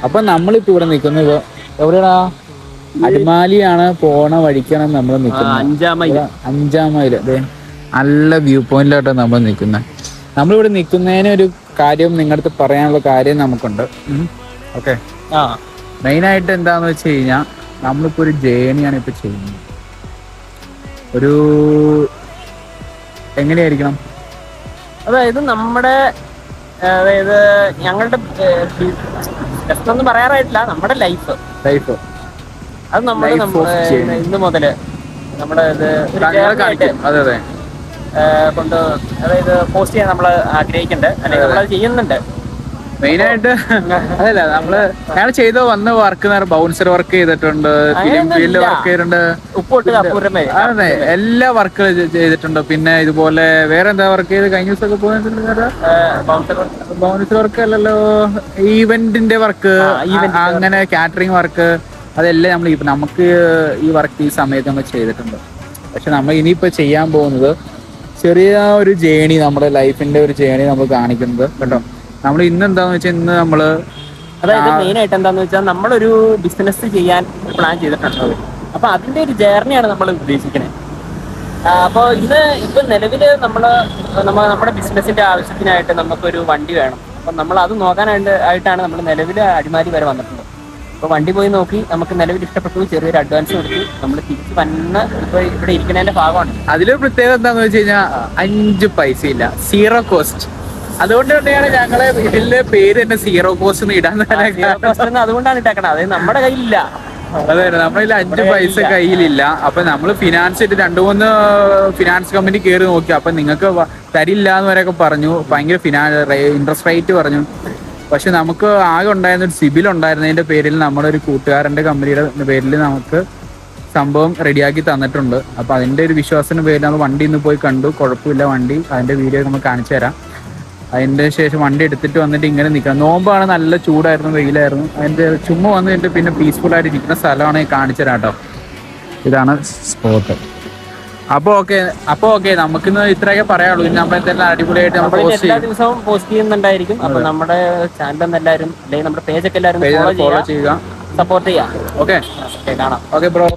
അപ്പൊ നമ്മളിപ്പോ ഇവിടെ നിൽക്കുന്നത് എവിടെയാടാ? അടിമാലിയാണ് പോണ വഴിക്കാണ് നമ്മൾ നിൽക്കുന്നത്. 5-ാം മൈല്. അതെ, നല്ല വ്യൂ പോയിന്റിലാട്ടോ നമ്മൾ നിൽക്കുന്നത്. നമ്മളിവിടെ നിൽക്കുന്നതിന് ഒരു കാര്യം നിങ്ങളുടെ പറയാനുള്ള കാര്യം നമുക്കുണ്ട്. ഓക്കെ, മെയിനായിട്ട് എന്താന്ന് വെച്ച് കഴിഞ്ഞാൽ നമ്മളിപ്പോ ഒരു ജേണിയാണ് ഇപ്പൊ ചെയ്യുന്നത്. ഒരു എങ്ങനെയായിരിക്കണം, അതായത് ഞങ്ങളുടെ ഒന്നും പറയാറായിട്ടില്ല, നമ്മുടെ ലൈഫ് അത് നമ്മൾ ഇന്ന് മുതല് നമ്മുടെ കൊണ്ട് അതായത് പോസ്റ്റ് ചെയ്യാൻ നമ്മൾ ആഗ്രഹിക്കുന്നുണ്ട്, അല്ലെങ്കിൽ നമ്മളത് ചെയ്യുന്നുണ്ട്. മെയിനായിട്ട് അതല്ല, ഞങ്ങൾ ചെയ്ത വന്ന വർക്ക് ബൗൺസർ വർക്ക് ചെയ്തിട്ടുണ്ട്, ഫിലിം ഫീൽഡ് വർക്ക് ചെയ്തിട്ടുണ്ട്, അതെ എല്ലാ വർക്കുകൾ ചെയ്തിട്ടുണ്ട്. പിന്നെ ഇതുപോലെ വേറെ എന്താ വർക്ക് ചെയ്ത് കഴിഞ്ഞ ദിവസമൊക്കെ പോകുന്നുണ്ട്? ബൗൺസർ വർക്ക് അല്ലല്ലോ, ഈവന്റിന്റെ വർക്ക്, അങ്ങനെ കാറ്ററിംഗ് വർക്ക്, അതെല്ലാം നമുക്ക് ഈ വർക്ക് ഈ സമയത്ത് നമ്മൾ ചെയ്തിട്ടുണ്ട്. പക്ഷെ നമ്മൾ ഇനിയിപ്പോ ചെയ്യാൻ പോകുന്നത് ചെറിയ ഒരു ജേണി, നമ്മുടെ ലൈഫിന്റെ ഒരു ജേണി നമ്മൾ കാണിക്കുന്നത് കേട്ടോ. നമ്മൾ ഇന്ന് എന്താന്ന് വെച്ചാൽ ഇന്ന് നമ്മള് അതായത് മെയിൻ ആയിട്ട് എന്താന്ന് വെച്ചാൽ നമ്മളൊരു ബിസിനസ് ചെയ്യാൻ പ്ലാൻ ചെയ്തിട്ടുണ്ട്. അപ്പൊ അതിന്റെ ഒരു ജേർണിയാണ് നമ്മൾ ഉദ്ദേശിക്കുന്നത്. അപ്പോൾ ഇപ്പൊ നിലവില് നമ്മുടെ ബിസിനസിന്റെ ആവശ്യത്തിനായിട്ട് നമുക്കൊരു വണ്ടി വേണം. അപ്പൊ നമ്മൾ അത് നോക്കാനായിട്ടാണ് നമ്മൾ നിലവില് അടിമാലി വരെ വന്നിട്ടുള്ളത്. അപ്പൊ വണ്ടി പോയി നോക്കി നമുക്ക് നിലവിൽ ഇഷ്ടപ്പെട്ടു, ചെറിയൊരു അഡ്വാൻസ് കൊടുത്ത് നമ്മൾ തിരിച്ച് ഇപ്പൊ ഇവിടെ ഇരിക്കുന്നതിന്റെ ഭാഗമാണ്. അതിലൊരു പ്രത്യേകത എന്താന്ന് വെച്ച് കഴിഞ്ഞാൽ 5 പൈസ ഇല്ല, 0 കോസ്റ്റ്. അതുകൊണ്ട് തന്നെയാണ് ഞങ്ങള് ഇതിന്റെ പേര് തന്നെ സീറോ കോസ്റ്റ് ഇടാൻ. അതുകൊണ്ടാണ് ഇട്ടേക്കണത്. അതായത് നമ്മുടെ കയ്യിലില്ല. അതെ, നമ്മളിൽ 5 പൈസ കയ്യിലില്ല. അപ്പൊ നമ്മള് ഫിനാൻസ് ഇട്ട് 2-3 ഫിനാൻസ് കമ്പനി കയറി നോക്കി. അപ്പൊ നിങ്ങൾക്ക് തരില്ല എന്ന് വരെയൊക്കെ പറഞ്ഞു, ഭയങ്കര ഇൻട്രസ്റ്റ് റേറ്റ് പറഞ്ഞു. പക്ഷെ നമുക്ക് ആകെ ഉണ്ടായിരുന്ന ഒരു സിബിൽ ഉണ്ടായിരുന്നതിന്റെ പേരിൽ നമ്മുടെ ഒരു കൂട്ടുകാരന്റെ കമ്പനിയുടെ പേരിൽ നമുക്ക് സംഭവം റെഡിയാക്കി തന്നിട്ടുണ്ട്. അപ്പൊ അതിന്റെ ഒരു വിശ്വാസത്തിന്റെ പേരിൽ നമ്മൾ വണ്ടി ഇന്ന് പോയി കണ്ടു, കുഴപ്പമില്ല വണ്ടി. അതിന്റെ വീഡിയോ നമ്മൾ കാണിച്ചു തരാം. അതിന്റെ ശേഷം വണ്ടി എടുത്തിട്ട് വന്നിട്ട് ഇങ്ങനെ നിൽക്കണം. നോമ്പാണ്, നല്ല ചൂടായിരുന്നു, വെയിലായിരുന്നു. അതിന്റെ ചുമ്മാ വന്നിട്ട് പിന്നെ പീസ്ഫുൾ ആയിട്ട് ഇരിക്കുന്ന സ്ഥലമാണ് കാണിച്ചു തരാം കേട്ടോ. ഇതാണ് സ്പോട്ട്. അപ്പൊ ഓക്കെ നമുക്കിന്ന് ഇത്രയൊക്കെ പറയാനുള്ളൂ. ഇനി നമ്മളെന്തെല്ലാം അടിപൊളിയായിട്ട് എല്ലാ ദിവസവും പോസ്റ്റ് ചെയ്യുന്നുണ്ടായിരിക്കും. അപ്പൊ നമ്മുടെ ചാനൽ എല്ലാവരും, അല്ലെങ്കിൽ നമ്മുടെ പേജൊക്കെ എല്ലാവരും ഫോളോ ചെയ്യുക, സപ്പോർട്ട് ചെയ്യാം. ഓക്കെ, കാണാം. Okay bro.